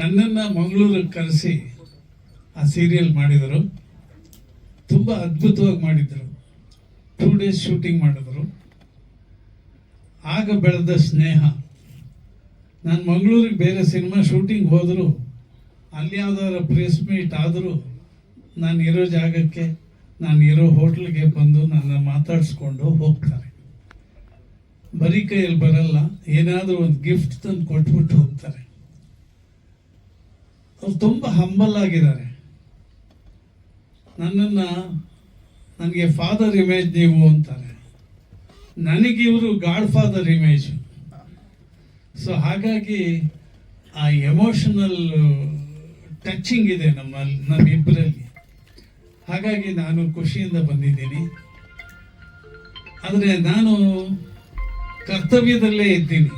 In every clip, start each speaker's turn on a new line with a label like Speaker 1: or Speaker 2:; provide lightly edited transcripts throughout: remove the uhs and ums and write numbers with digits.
Speaker 1: ನನ್ನನ್ನು ಮಂಗಳೂರಿಗೆ ಕರೆಸಿ ಆ ಸೀರಿಯಲ್ ಮಾಡಿದರು. ತುಂಬ ಅದ್ಭುತವಾಗಿ ಮಾಡಿದರು. 2 days ಶೂಟಿಂಗ್ ಮಾಡಿದ್ರು. ಆಗ ಬೆಳೆದ ಸ್ನೇಹ. ನಾನು ಮಂಗಳೂರಿಗೆ ಬೇರೆ ಸಿನಿಮಾ ಶೂಟಿಂಗ್ ಹೋದರೂ, ಅಲ್ಲಿ ಯಾವ್ದಾದ್ರು ಪ್ರೆಸ್ ಮೀಟ್ ಆದರೂ ನಾನು ಇರೋ ಜಾಗಕ್ಕೆ, ನಾನು ಇರೋ ಹೋಟ್ಲಿಗೆ ಬಂದು ನನ್ನ ಮಾತಾಡಿಸ್ಕೊಂಡು ಹೋಗ್ತಾರೆ. ಬರೀ ಕೈಯಲ್ಲಿ ಬರಲ್ಲ, ಏನಾದರೂ ಒಂದು ಗಿಫ್ಟ್ ತಂದು ಕೊಟ್ಬಿಟ್ಟು ಹೋಗ್ತಾರೆ. ಅವ್ರು ತುಂಬ ಹಂಬಲ್ ಆಗಿದ್ದಾರೆ. ನನಗೆ ಫಾದರ್ ಇಮೇಜ್ ನೀವು ಅಂತಾರೆ. ನನಗಿವರು ಗಾಡ್ ಫಾದರ್ ಇಮೇಜ್. ಸೊ ಹಾಗಾಗಿ ಆ ಎಮೋಷನಲ್ ಟಚಿಂಗ್ ಇದೆ ನಮ್ಮಿಬ್ಬರಲ್ಲಿ. ಹಾಗಾಗಿ ನಾನು ಖುಷಿಯಿಂದ ಬಂದಿದ್ದೀನಿ. ಆದರೆ ನಾನು ಕರ್ತವ್ಯದಲ್ಲೇ ಇದ್ದೀನಿ.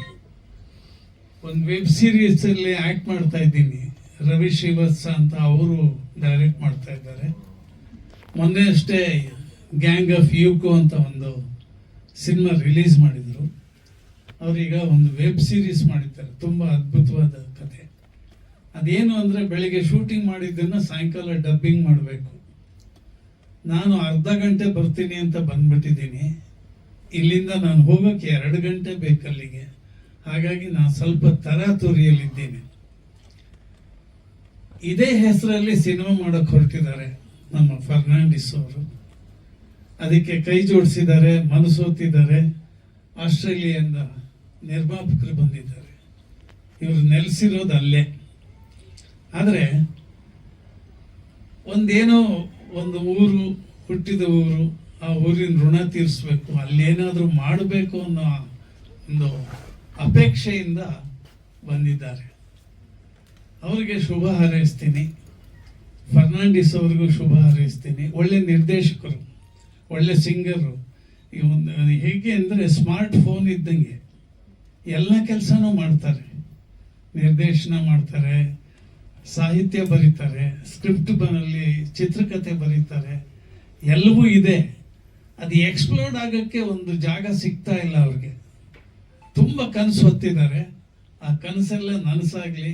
Speaker 1: ಒಂದು ವೆಬ್ ಸೀರೀಸಲ್ಲಿ ಆ್ಯಕ್ಟ್ ಮಾಡ್ತಾ ಇದ್ದೀನಿ. ರವಿ ಶ್ರೀವತ್ಸ ಅಂತ ಅವರು ಡೈರೆಕ್ಟ್ ಮಾಡ್ತಾ ಇದ್ದಾರೆ. ಮೊನ್ನೆ ಅಷ್ಟೇ ಗ್ಯಾಂಗ್ ಆಫ್ ಯೂಕೋ ಅಂತ ಒಂದು ಸಿನಿಮಾ ರಿಲೀಸ್ ಮಾಡಿದರು. ಅವರೀಗ ಒಂದು ವೆಬ್ ಸೀರೀಸ್ ಮಾಡಿದ್ದಾರೆ. ತುಂಬ ಅದ್ಭುತವಾದ ಕಥೆ. ಅದೇನು ಅಂದರೆ, ಬೆಳಿಗ್ಗೆ ಶೂಟಿಂಗ್ ಮಾಡಿದ್ದನ್ನು ಸಾಯಂಕಾಲ ಡಬ್ಬಿಂಗ್ ಮಾಡಬೇಕು. ನಾನು ಅರ್ಧ ಗಂಟೆ ಬರ್ತೀನಿ ಅಂತ ಬಂದ್ಬಿಟ್ಟಿದ್ದೀನಿ. ಇಲ್ಲಿಂದ ನಾನು ಹೋಗೋಕ್ಕೆ 2 ಗಂಟೆ ಬೇಕಲ್ಲಿಗೆ. ಹಾಗಾಗಿ ನಾನು ಸ್ವಲ್ಪ ತರಾತುರಿಯಲ್ಲಿದ್ದೀನಿ. ಇದೇ ಹೆಸರಲ್ಲಿ ಸಿನಿಮಾ ಮಾಡೋಕ್ಕೆ ಹೊರಟಿದ್ದಾರೆ ನಮ್ಮ ಫರ್ನಾಂಡಿಸ್ ಅವರು. ಅದಕ್ಕೆ ಕೈ ಜೋಡಿಸಿದ್ದಾರೆ, ಮನಸೋತಿದ್ದಾರೆ. ಆಸ್ಟ್ರೇಲಿಯಾದಿಂದ ನಿರ್ಮಾಪಕರು ಬಂದಿದ್ದಾರೆ. ಇವರು ನೆಲೆಸಿರೋದು ಅಲ್ಲೇ. ಆದರೆ ಒಂದು ಊರು, ಹುಟ್ಟಿದ ಊರು, ಆ ಊರಿನ ಋಣ ತೀರಿಸ್ಬೇಕು, ಅಲ್ಲೇನಾದರೂ ಮಾಡಬೇಕು ಅನ್ನೋ ಒಂದು ಅಪೇಕ್ಷೆಯಿಂದ ಬಂದಿದ್ದಾರೆ. ಅವರಿಗೆ ಶುಭ ಹಾರೈಸ್ತೀನಿ. ಫರ್ನಾಂಡಿಸ್ ಅವ್ರಿಗೂ ಶುಭ ಹಾರೈಸ್ತೀನಿ. ಒಳ್ಳೆ ನಿರ್ದೇಶಕರು, ಒಳ್ಳೆ ಸಿಂಗರು. ಹೇಗೆ ಅಂದರೆ ಸ್ಮಾರ್ಟ್ ಫೋನ್ ಇದ್ದಂಗೆ ಎಲ್ಲ ಕೆಲಸನೂ ಮಾಡ್ತಾರೆ. ನಿರ್ದೇಶನ ಮಾಡ್ತಾರೆ, ಸಾಹಿತ್ಯ ಬರೀತಾರೆ, ಸ್ಕ್ರಿಪ್ಟ್ ಬನ್ನಲ್ಲಿ ಚಿತ್ರಕಥೆ ಬರೀತಾರೆ. ಎಲ್ಲವೂ ಇದೆ. ಅದು ಎಕ್ಸ್ಪ್ಲೋರ್ಡ್ ಆಗೋಕ್ಕೆ ಒಂದು ಜಾಗ ಸಿಗ್ತಾ ಇಲ್ಲ ಅವ್ರಿಗೆ. ತುಂಬ ಕನಸು ಹೊತ್ತಿದ್ದಾರೆ. ಆ ಕನಸೆಲ್ಲ ನನಸಾಗಲಿ,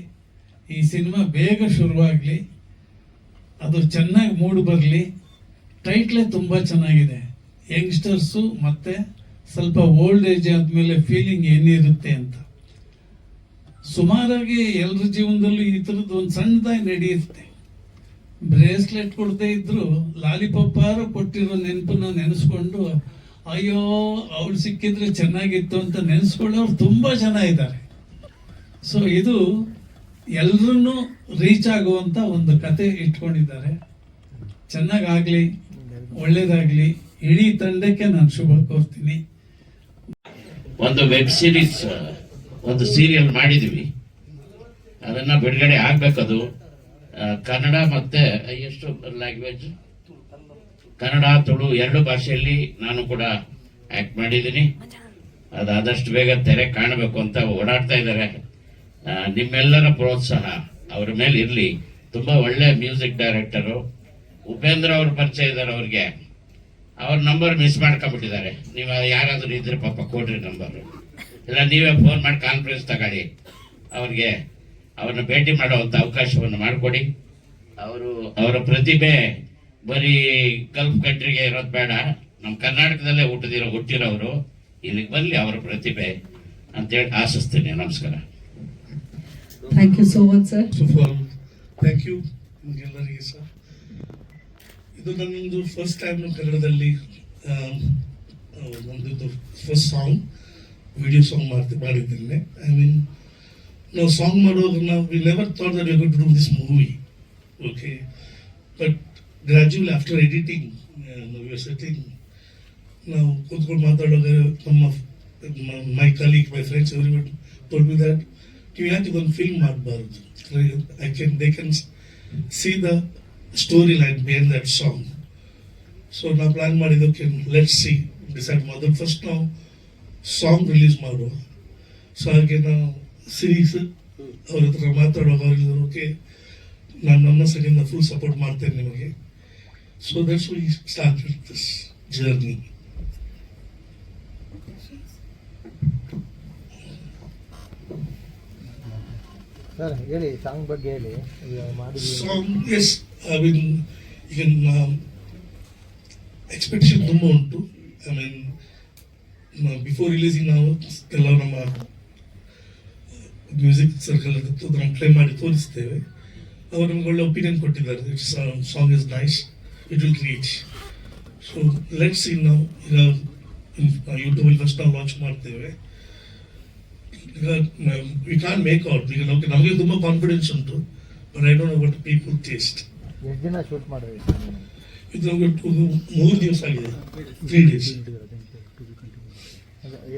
Speaker 1: ಈ ಸಿನಿಮಾ ಬೇಗ ಶುರುವಾಗಲಿ, ಅದು ಚೆನ್ನಾಗಿ ಮೂಡ್ ಬರಲಿ. ಟೈಟ್ಲೇ ತುಂಬ ಚೆನ್ನಾಗಿದೆ. ಯಂಗ್ಸ್ಟರ್ಸು ಮತ್ತು ಸ್ವಲ್ಪ ಓಲ್ಡ್ ಏಜ್ ಆದಮೇಲೆ ಫೀಲಿಂಗ್ ಏನಿರುತ್ತೆ ಅಂತ. ಸುಮಾರಾಗಿ ಎಲ್ಲರ ಜೀವನದಲ್ಲೂ ಈ ಥರದ್ದು ಒಂದು ಸಣ್ಣದಾಗಿ ನಡೆಯುತ್ತೆ. ಬ್ರೇಸ್ಲೆಟ್ ಕೊಡದೇ ಇದ್ರು ಲಾಲಿಪಾಪಾರು ಕೊಟ್ಟಿರೋ ನೆನಪನ್ನ ನೆನೆಸ್ಕೊಂಡು, ಅಯ್ಯೋ ಅವಳು ಸಿಕ್ಕಿದ್ರೆ ಚೆನ್ನಾಗಿತ್ತು ಅಂತ ನೆನೆಸ್ಕೊಳ್ಳೋರು ತುಂಬ ಜನ ಇದ್ದಾರೆ. ಸೊ ಇದು ಎಲ್ಲರನ್ನೂ ರೀಚ್ ಆಗುವಂಥ ಒಂದು ಕತೆ ಇಟ್ಕೊಂಡಿದ್ದಾರೆ. ಚೆನ್ನಾಗಾಗಲಿ, ಒಳ್ಳೇದಾಗಲಿ. ಇಡೀ ತಂಡಕ್ಕೆ ನಾನು ಶುಭ ಕೋರ್ತೀನಿ.
Speaker 2: ಒಂದು ವೆಬ್ ಸೀರೀಸ್, ಒಂದು ಸೀರಿಯಲ್ ಮಾಡಿದ್ವಿ. ಅದನ್ನ ಬಿಡುಗಡೆ ಆಗ್ಬೇಕದು. ಕನ್ನಡ ಮತ್ತೆ ಎಷ್ಟು ಲ್ಯಾಂಗ್ವೇಜ್, ಕನ್ನಡ ತುಳು 2 ಭಾಷೆಯಲ್ಲಿ ನಾನು ಕೂಡ ಆಕ್ಟ್ ಮಾಡಿದ್ದೀನಿ. ಅದು ಆದಷ್ಟು ಬೇಗ ತೆರೆ ಕಾಣಬೇಕು ಅಂತ ಓಡಾಡ್ತಾ ಇದ್ದಾರೆ. ನಿಮ್ಮೆಲ್ಲರ ಪ್ರೋತ್ಸಾಹ ಅವ್ರ ಮೇಲೆ ಇರಲಿ. ತುಂಬಾ ಒಳ್ಳೆ ಮ್ಯೂಸಿಕ್ ಡೈರೆಕ್ಟರು ಉಪೇಂದ್ರ ಅವ್ರ ಪರಿಚಯ ಇದ್ದಾರೆ. ಅವ್ರಿಗೆ ಅವ್ರ ನಂಬರ್ ಮಿಸ್ ಮಾಡ್ಕೊಂಡ್ಬಿಟ್ಟಿದ್ದಾರೆ. ನೀವು ಯಾರಾದ್ರೂ ಇದ್ರೆ ಪಾಪ ಕೊಡ್ರಿ ನಂಬರ್, ಇಲ್ಲ ನೀವೇ ಫೋನ್ ಮಾಡಿ ಕಾನ್ಫರೆನ್ಸ್ ತಗೊಳ್ಳಿ. ಅವ್ರಿಗೆ ಅವ್ರನ್ನ ಭೇಟಿ ಮಾಡುವಂತ ಅವಕಾಶವನ್ನು ಮಾಡಿಕೊಡಿ. ಅವರ ಪ್ರತಿಭೆ ಬರೀ ಗಲ್ಫ್ ಕಂಟ್ರಿಗೆ ಇರೋದು ಬೇಡ, ನಮ್ಮ ಕರ್ನಾಟಕದಲ್ಲೇ ಹುಟ್ಟಿರೋರು ಇಲ್ಲಿಗೆ ಬರಲಿ ಅವರ ಪ್ರತಿಭೆ ಅಂತೇಳಿ ಆಶಿಸ್ತೀನಿ. ನಮಸ್ಕಾರ.
Speaker 3: Thank you so much sir.
Speaker 4: Thank you ಎಲ್ಲರಿಗೆ ಸರ್. ಇದು ನನ್ನೊಂದು ಫಸ್ಟ್ ಟೈಮ್ ಕನ್ನಡದಲ್ಲಿ ಒಂದು ಫಸ್ಟ್ ಸಾಂಗ್, ವಿಡಿಯೋ ಸಾಂಗ್ ಮಾಡಿದ್ದೇನೆ. ಐ ಮೀನ್, ನಾವು ಸಾಂಗ್ ಮಾಡುವಾಗ we never thought that we were going to do this movie, okay, but gradually after editing we were sitting, ನಾವು ಕೂತ್ಕೊಂಡು ಮಾತಾಡುವಾಗ my colleague, my friends, everyone told me that you have to go film ಮಾಡಬಾರ್ದು. they can see the storyline behind that song. So ನಾವು plan ಮಾಡಿದ್ದಕ್ಕೆ let's see decide ಮಾಡೋದು. First ನಾವು song release ಮಾಡುವ. So ಹಾಗೆ ನಾವು ಸಿರೀಸ್ ಅವ್ರ ಹತ್ರ ಮಾತಾಡುವಾಗ ಅವ್ರಿಗೆ ಓಕೆ, ನಾನು ನನ್ನ ಸೈಡಿಂದ ಫುಲ್ ಸಪೋರ್ಟ್ ಮಾಡ್ತೇನೆ ನಿಮಗೆ. So that's we started this journey.
Speaker 5: Sir ಹೇಳಿ ಸಾಂಗ್ ಬಗ್ಗೆ ಹೇಳಿ ಮಾಡಿದ್ವಿ
Speaker 4: Song, yes, I mean, you can expectation ತುಂಬ ಉಂಟು. I mean, ಬಿಫೋರ್ ರಿಲೀಸಿಂಗ್ ನಾವು ಎಲ್ಲ ನಮ್ಮ ಮ್ಯೂಸಿಕ್ ಸರ್ಕಲ್ ನಾವು ಪ್ಲೇ ಮಾಡಿ ತೋರಿಸ್ತೇವೆ. ಅವರು ನಮ್ಗೆ ಒಳ್ಳೆ ಒಪಿನಿಯನ್ ಕೊಟ್ಟಿದ್ದಾರೆ. It's song is nice, it will reach. So let's see ನಾವು ಈಗ ಯೂಟ್ಯೂಬಲ್ಲಿ ಫಸ್ಟ್ ನಾವು ಲಾಂಚ್ ಮಾಡ್ತೇವೆ. ಈಗ ವಿ ಕಾನ್ ಮೇಕ್ ಔಟ್. ಈಗ ನಮಗೆ ತುಂಬ ಕಾನ್ಫಿಡೆನ್ಸ್ ಉಂಟು, but I don't know what people taste.
Speaker 5: ಎಷ್ಟು ದಿನ ಶೂಟ್ ಮಾಡಿದ್ವಿ
Speaker 4: ಇದು ನಮಗೆ 3 ದಿವಸ ಆಗಿದೆ, 3 days.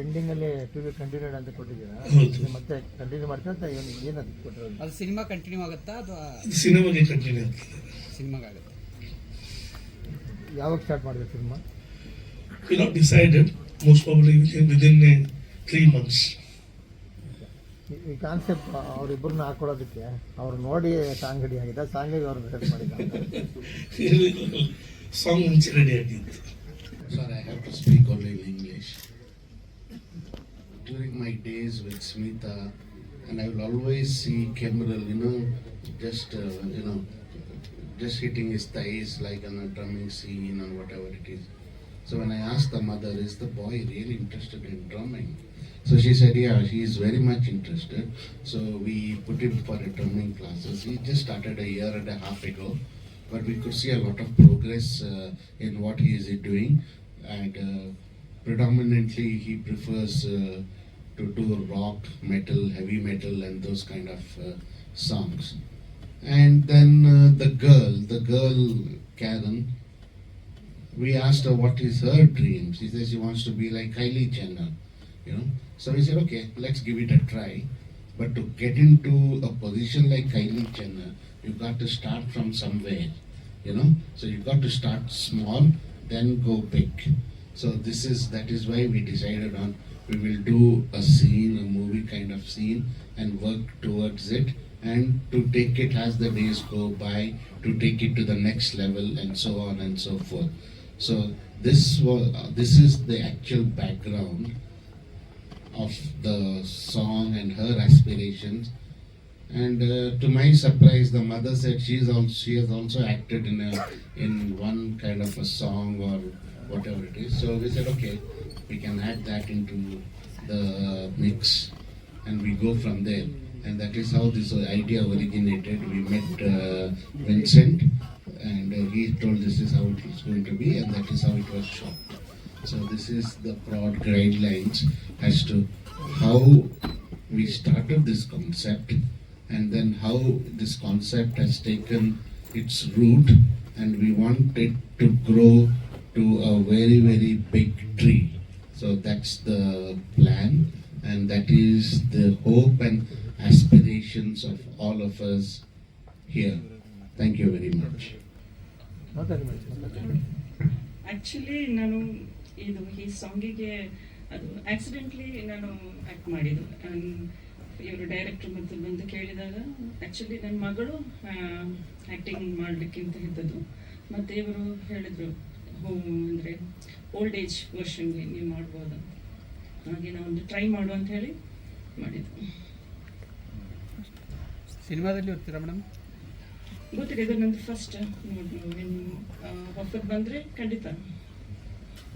Speaker 5: ಎಂಡಿಂಗಲ್ಲಿ ಟು ಬಿ ಕಂಟಿನ್ಯೂಡ್ ಅಂತ ಕೊಟ್ಟಿದ್ದೀರಾ?
Speaker 4: ಹೌದು.
Speaker 5: ಮತ್ತೆ ಕಂಟಿನ್ಯೂ ಮಾಡ್ತಾ ಅಂತ ಏನದು ಕೊಟ್ಟಿರೋದು?
Speaker 6: ಅದು ಸಿನಿಮಾ ಕಂಟಿನ್ಯೂ ಆಗುತ್ತಾ ಅಥವಾ
Speaker 4: ಸಿನಿಮಾಗೆ ಕಂಟಿನ್ಯೂ ಆಗ್ತದೆ.
Speaker 6: ಸಿನಿಮಾಗಾಗುತ್ತೆ?
Speaker 5: ಯಾವಾಗ ಸ್ಟಾರ್ಟ್ ಮಾಡಿದೆ cinema?
Speaker 4: We not decided, most probably within 3 months.
Speaker 5: ಈ ಕಾನ್ಸೆಪ್ಟ್ ಅವರಿಬ್ಬರನ್ನ ಹಾಕೊಳ್ಳೋದಕ್ಕೆ ಅವ್ರು ನೋಡಿ ಸಾಂಗ್ ರೆಡಿ ಆಗಿದೆ, ಸಾಂಗಿಗೆ ಅವ್ರು ರೆಡಿ ಮಾಡಿದ್ದಾರೆ.
Speaker 4: ಸಾಂಗ್ ಮುಂಚೆ ರೆಡಿ ಆಗಿತ್ತು.
Speaker 7: Sir, I have to speak only in English. During my days with Smita, and I will always see Kemal, just just hitting his thighs like on a drumming scene or whatever it is. So when I asked the mother, is the boy really interested in drumming? So she said, yeah, he is very much interested. So we put him for a drumming classes. He just started a year and a half ago, but we could see a lot of progress in what he is doing, and predominantly he prefers to do rock, metal, heavy metal, and those kind of songs. And then the girl Karen, we asked her what is her dream. She says she wants to be like Kylie Jenner, So we said, okay, let's give it a try. But to get into a position like Kylie Jenner, you've got to start from somewhere, So you've got to start small, then go big. So that is why we decided on we will do a scene, a movie kind of scene, and work towards it, and to take it as the days go by, to take it to the next level, and so on and so forth. So this is the actual background of the song and her aspirations. And to my surprise, the mother said she has also acted in one kind of a song or whatever it is. So we said, okay, we can add that into the mix, and we go from there. And that is how this idea originated. We met Vincent, and he told this is how it is going to be, and that is how it was shot. So this is the broad guidelines as to how we started this concept, and then how this concept has taken its root, and we want it to grow to a very, very big tree. So that's the plan, and that is the hope and aspirations of all of us here. Thank you very much.
Speaker 3: Actually ನಾನು ಈ ಸಾಂಗಿಗೆ ಅದು accidentally ನಾನು act ಮಾಡಿದ್ದು. ಇವರು director ಬಂದು ಕೇಳಿದಾಗ actually ನನ್ನ ಮಗಳು ಆ್ಯಕ್ಟಿಂಗ್ ಮಾಡಲಿಕ್ಕಿಂತ ಇದ್ದದ್ದು, ಮತ್ತು ಇವರು ಹೇಳಿದರು ಅಂದರೆ ಓಲ್ಡ್ ಏಜ್ ವರ್ಷನ್ಗೆ ನೀವು ಮಾಡ್ಬೋದು, ಹಾಗೆ ನಾವು ಒಂದು ಟ್ರೈ ಮಾಡು ಅಂತ ಹೇಳಿ ಮಾಡಿದ್ದು.
Speaker 6: ಸಿನಿಮಾದಲ್ಲಿ ಇರ್ತೀರಾ ಮೇಡಮ್?
Speaker 3: ಗೊತ್ತಿಲ್ಲ, ಇದು ನಂದು ಫಸ್ಟ್ ಆಫರ್ ಬಂದರೆ ಖಂಡಿತ.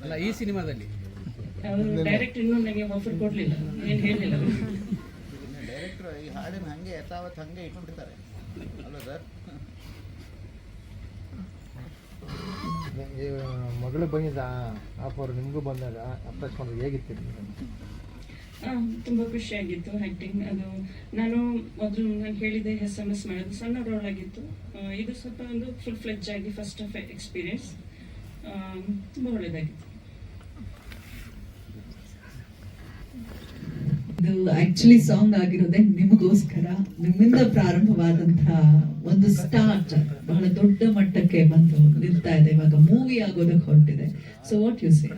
Speaker 6: ಅಲ್ಲ, ಈ ಸಿನಿಮಾದಲ್ಲಿ
Speaker 3: ಅವರು ಡೈರೆಕ್ಟ್ ಇನ್ನೂ ನನಗೆ ಆಫರ್ ಕೊಡಲಿಲ್ಲ, ಏನು ಹೇಳಲಿಲ್ಲ.
Speaker 5: ಡೈರೆಕ್ಟ್ರು ಈ ಹಾಡಿನ ಹಾಗೆ ಯಥಾವತ್ತು ಹಾಗೆ ಇಟ್ಬಿಡ್ತಾರೆ ಅಲ್ಲ ಸರ್? ಮಗಳು ಬಂದಿದ್ದ ಆಫರ್ ನಿಮಗೂ ಬಂದಾಗ ಅಪ್ಪಿಸ್ಕೊಂಡು ಹೇಗಿತ್ತು?
Speaker 3: ತುಂಬ ಖುಷಿಯಾಗಿತ್ತು ಆ್ಯಕ್ಟಿಂಗ್. ಅದು ನಾನು ಮೊದಲು ನಾನು ಹೇಳಿದೆ SMS ಮಾಡೋದು ಸಣ್ಣ ರೋಲ್ ಆಗಿತ್ತು. ಇದು ಸ್ವಲ್ಪ ಒಂದು ಫುಲ್ ಫ್ಲೆಜ್ ಆಗಿ ಫಸ್ಟ್ ಆಫ್ ಎಕ್ಸ್ಪೀರಿಯನ್ಸ್ ತುಂಬ ಒಳ್ಳೆಯದಾಗಿತ್ತು.
Speaker 8: ಇದು ಆಕ್ಚುಲಿ ಸಾಂಗ್ ಆಗಿರೋದೇ ನಿಮಗೋಸ್ಕರ, ನಿಮ್ಮಿಂದ ಪ್ರಾರಂಭವಾದಂತಹ ಒಂದು ಸ್ಟಾರ್ಟ್ ಬಹಳ ದೊಡ್ಡ ಮಟ್ಟಕ್ಕೆ ಬಂದು ನಿಲ್ತಾ ಇದೆ, ಇವಾಗ ಮೂವಿ ಆಗೋದಕ್ಕೆ ಹೊರಟಿದೆ. So what you say?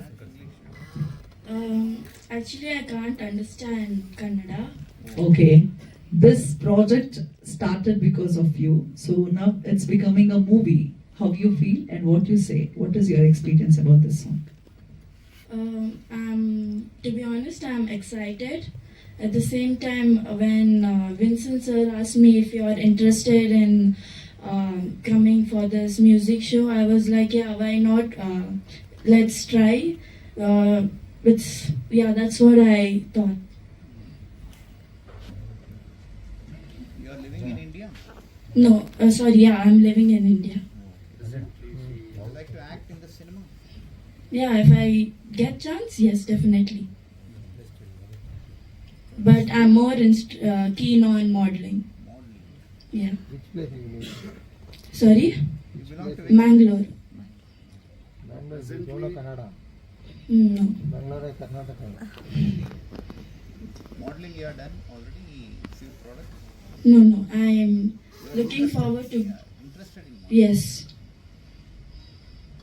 Speaker 9: Actually, I can't understand Kannada.
Speaker 8: Okay, this project started because of you, so now it's becoming a movie. How you feel and what you say? What is your experience about this song?
Speaker 9: To be honest, I'm excited At the same time, when Vincent sir asked me if you are interested in coming for this music show, I was like, yeah, why not? Let's try. That's what I thought.
Speaker 6: You are living in India?
Speaker 9: No, I'm living in India.
Speaker 6: You would like to act in the cinema?
Speaker 9: Yeah, if I get chance, yes, definitely. But I'm more keen on modeling.
Speaker 6: Modeling.
Speaker 9: Yeah.
Speaker 5: Which place you live?
Speaker 9: Sorry?
Speaker 6: You belong to which?
Speaker 9: Mangalore.
Speaker 5: Bangalore, Jolo, Kannada.
Speaker 9: No.
Speaker 5: Bangalore, Karnataka.
Speaker 6: Modeling you have done already, few products?
Speaker 9: No. I am looking forward to.
Speaker 6: Interested in modeling?
Speaker 9: Yes.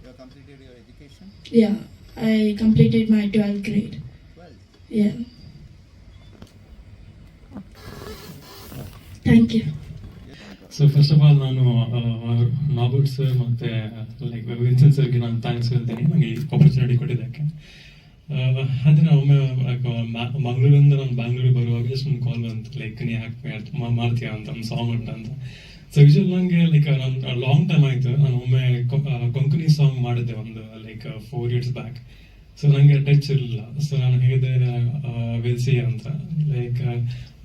Speaker 6: You have completed your education?
Speaker 9: Yeah. I completed my 12th grade.
Speaker 6: 12.
Speaker 9: Yeah. Thank you.
Speaker 10: So first of all ನಾನು ನಾಬರ್ಟ್ sir ಮತ್ತು like Vincent ಸರ್ಗೆ ನಾನು thanks ಹೇಳ್ತೀನಿ ನನಗೆ ಈ opportunity ಕೊಟ್ಟಿದ್ದಕ್ಕೆ. ಅದೇ ನಾವು ಒಮ್ಮೆ ಮಂಗಳೂರಿಂದ ನಾನು ಬ್ಯಾಂಗ್ಳೂರಿಗೆ ಬರುವಾಗ ಜಸ್ಟ್ ಒಂದು ಕಾಲ್ ಬಂತು, ಲೈಕ್ ನೀ ಯಾಕೆ ಮಾಡ್ತೀಯಾ ಅಂತ ಒಂದು ಸಾಂಗ್ ಉಂಟು ಅಂತ. ಸೊ ಯೂಶಲ್ ನನಗೆ ಲೈಕ್ ನಾನು ಲಾಂಗ್ ಟೈಮ್ ಆಯಿತು, ನಾನು ಒಮ್ಮೆ ಕೊಂಕಣಿ ಸಾಂಗ್ ಮಾಡಿದ್ದೆ ಒಂದು ಲೈಕ್ 4 years ಬ್ಯಾಕ್. ಸೊ ನನಗೆ ಟಚ್ ಇರಲಿಲ್ಲ. ಸೊ ನಾನು ಹೇಳಿದೆ ವಿಲ್ ಸಿ ಅಂತ ಲೈಕ್.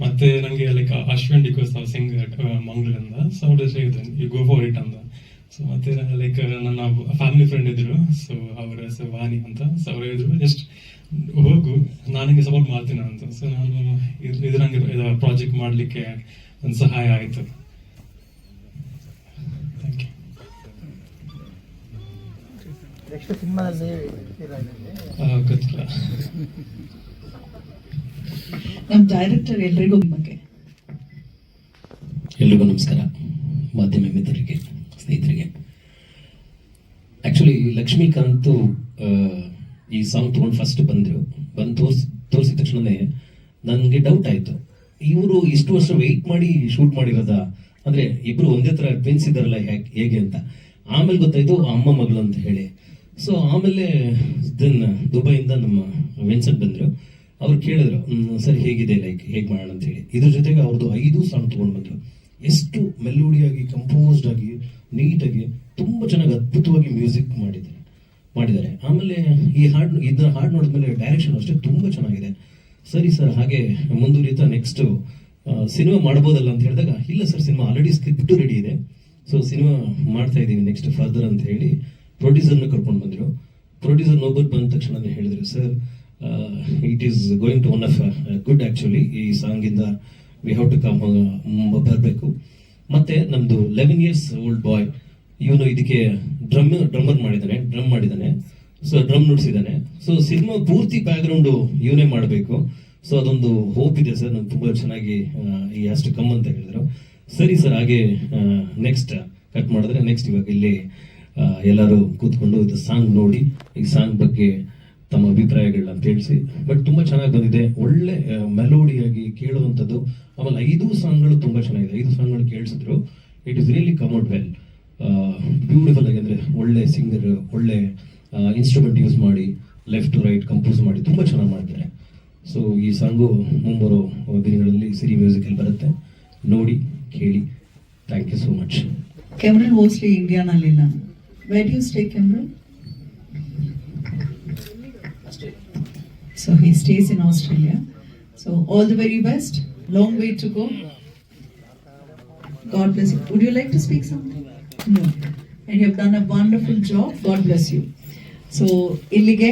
Speaker 10: ಮತ್ತೆ ನನಗೆ ಲೈಕ್ ಅಶ್ವಿನ್ ಡಿಕೋಸ್ ನಾವು ಸಿಂಗರ್ ಮಂಗಳೂರಿಂದ. ಸೊ ಅವ್ರ ಜೊತೆ ಹೇಳಿದೆ ಯು ಗೋ ಫಾರ್ ಇಟ್ ಅಂತ. ಸೊ ಮತ್ತೆ ಲೈಕ್ ನನ್ನ ಫ್ಯಾಮಿಲಿ ಫ್ರೆಂಡ್ ಇದ್ರು, ಸೊ ಅವರ ಹೆಸರು ವಾಣಿ ಅಂತ. ಸೊ ಅವ್ರು ಹೇಳಿದ್ರು ಜಸ್ಟ್ ಹೋಗು, ನನಗೆ ಸಪೋರ್ಟ್ ಮಾಡ್ತೀನಿ ಅಂತ. ಸೊ ನಾನು ಇದು ನನಗೆ ಪ್ರಾಜೆಕ್ಟ್ ಮಾಡಲಿಕ್ಕೆ ಒಂದು ಸಹಾಯ ಆಯಿತು. Thank you.
Speaker 5: ನೆಕ್ಸ್ಟ್ ಸಿನಿಮಾದಲ್ಲಿ ಇರ್ತೀರಾ ಇಲ್ಲಿ?
Speaker 10: ಗೊತ್ತಿಲ್ಲ.
Speaker 8: ನಮ್ಮ ಡೈರೆಕ್ಟರ್ ಎಲ್ರಿಗೂ ಬಗ್ಗೆ.
Speaker 11: ಎಲ್ರಿಗೂ ನಮಸ್ಕಾರ, ಮಾಧ್ಯಮ ಮಿತ್ರರಿಗೆ, ಸ್ನೇಹಿತರಿಗೆ. ಆ್ಯಕ್ಚುಲಿ ಲಕ್ಷ್ಮೀಕಾಂತ್ ಈ ಸಾಂಗ್ ತೊಗೊಂಡು ಫಸ್ಟ್ ಬಂದು ತೋರಿಸಿದ ತಕ್ಷಣವೇ ನನಗೆ ಡೌಟ್ ಆಯಿತು, ಇವರು ಇಷ್ಟು ವರ್ಷ ವೆಯ್ಟ್ ಮಾಡಿ ಶೂಟ್ ಮಾಡಿರೋದಾ, ಅಂದರೆ ಇಬ್ಬರು ಒಂದೇ ಥರ ಟ್ವಿನ್ಸ್ ಇದ್ದಾರಲ್ಲ ಹೇಗೆ ಅಂತ. ಆಮೇಲೆ ಗೊತ್ತಾಯಿತು ಅಮ್ಮ ಮಗಳು ಅಂತ ಹೇಳಿ. ಸೊ ಆಮೇಲೆ ದೆನ್ ದುಬೈಯಿಂದ ನಮ್ಮ ವಿನ್ಸೆಂಟ್ ಬಂದರು. ಅವ್ರು ಕೇಳಿದ್ರು ಸರ್ ಹೇಗಿದೆ, ಲೈಕ್ ಹೇಗೆ ಮಾಡೋಣ ಅಂತ ಹೇಳಿ. ಇದ್ರ ಜೊತೆಗೆ ಅವ್ರದ್ದು 5 ಸಾಂಗ್ ತೊಗೊಂಡು ಬಂದರು. ಎಷ್ಟು ಮೆಲೋಡಿಯಾಗಿ, ಕಂಪೋಸ್ಡ್ ಆಗಿ, ನೀಟಾಗಿ, ತುಂಬ ಚೆನ್ನಾಗಿ ಅದ್ಭುತವಾಗಿ ಮ್ಯೂಸಿಕ್ ಮಾಡಿದ್ದಾರೆ. ಆಮೇಲೆ ಇದನ್ನ ಹಾಡು ನೋಡಿದ್ಮೇಲೆ ಡೈರೆಕ್ಷನ್ ಅಷ್ಟೇ ತುಂಬ ಚೆನ್ನಾಗಿದೆ. ಸರಿ ಸರ್, ಹಾಗೆ ಮುಂದುವರಿತಾ ನೆಕ್ಸ್ಟ್ ಸಿನಿಮಾ ಮಾಡ್ಬೋದಲ್ಲ ಅಂತ ಹೇಳಿದಾಗ, ಇಲ್ಲ sir cinema already script ready ಇದೆ, ಸೊ ಸಿನಿಮಾ ಮಾಡ್ತಾ ಇದ್ದೀವಿ ನೆಕ್ಸ್ಟ್ ಫರ್ದರ್ ಅಂತ ಹೇಳಿ ಪ್ರೊಡ್ಯೂಸರ್ನ ಕರ್ಕೊಂಡು ಬಂದರು. ಪ್ರೊಡ್ಯೂಸರ್ ನೋಬಲ್ ಬಂದ ತಕ್ಷಣ ಹೇಳಿದ್ರು, sir it is going to one of good actually, ಈ ಸಾಂಗಿಂದ ವಿ ಹ್ಯಾವ್ ಟು ಕಮ್ ಬರಬೇಕು. ಮತ್ತು ನಮ್ಮದು 11 years ಓಲ್ಡ್ ಬಾಯ್ ಇವನು ಇದಕ್ಕೆ ಡ್ರಮ್ ಮಾಡಿದ್ದಾನೆ. ಸೊ ಡ್ರಮ್ ನುಡಿಸಿದ್ದಾನೆ. ಸೊ ಸಿನಿಮಾ ಪೂರ್ತಿ ಬ್ಯಾಕ್ಗ್ರೌಂಡು ಇವನೇ ಮಾಡಬೇಕು. ಸೊ ಅದೊಂದು ಹೋಪ್ ಇದೆ ಸರ್, ನಾನು ತುಂಬ ಚೆನ್ನಾಗಿ ಈ ಅಷ್ಟು ಕಮ್ ಅಂತ ಹೇಳಿದ್ರು. ಸರಿ ಸರ್, ಹಾಗೆ ನೆಕ್ಸ್ಟ್ ಕಟ್ ಮಾಡಿದ್ರೆ ನೆಕ್ಸ್ಟ್ ಇವಾಗ ಇಲ್ಲಿ ಎಲ್ಲರೂ ಕೂತ್ಕೊಂಡು ಇದು ಸಾಂಗ್ ನೋಡಿ ಈ ಸಾಂಗ್ ಬಗ್ಗೆ ತಮ್ಮ ಅಭಿಪ್ರಾಯಗಳನ್ನ ತಿಳಿಸಿ. ಬಟ್ ತುಂಬ ಚೆನ್ನಾಗಿ ಬಂದಿದೆ, ಒಳ್ಳೆ ಮೆಲೋಡಿಯಾಗಿ ಕೇಳುವಂಥದ್ದು. ಆಮೇಲೆ 5 ಸಾಂಗ್ಗಳು ತುಂಬ ಚೆನ್ನಾಗಿದೆ. 5 ಸಾಂಗ್ಗಳು ಕೇಳಿಸಿದ್ರು. It is really come out well, beautiful ಆಗಿ. ಅಂದರೆ ಒಳ್ಳೆ ಸಿಂಗರ್, ಒಳ್ಳೆ ಇನ್ಸ್ಟ್ರೂಮೆಂಟ್ ಯೂಸ್ ಮಾಡಿ ಲೆಫ್ಟ್ ಟು ರೈಟ್ ಕಂಪೋಸ್ ಮಾಡಿ ತುಂಬ ಚೆನ್ನಾಗಿ ಮಾಡಿದ್ದಾರೆ. ಸೊ ಈ ಸಾಂಗು ಮುಂಬರೋ ದಿನಗಳಲ್ಲಿ ಸಿರಿ ಮ್ಯೂಸಿಕಲ್ಲಿ ಬರುತ್ತೆ, ನೋಡಿ ಕೇಳಿ. Thank you so much.
Speaker 8: Cameron mostly ಇಂಡಿಯಾನಲ್ಲಿಲ್ಲ. Where you stay Cameron? So he stays in Australia. So all the very best. Long way to go. God bless you. Would you like to speak something? No. And you have done a wonderful job. God bless you. So illige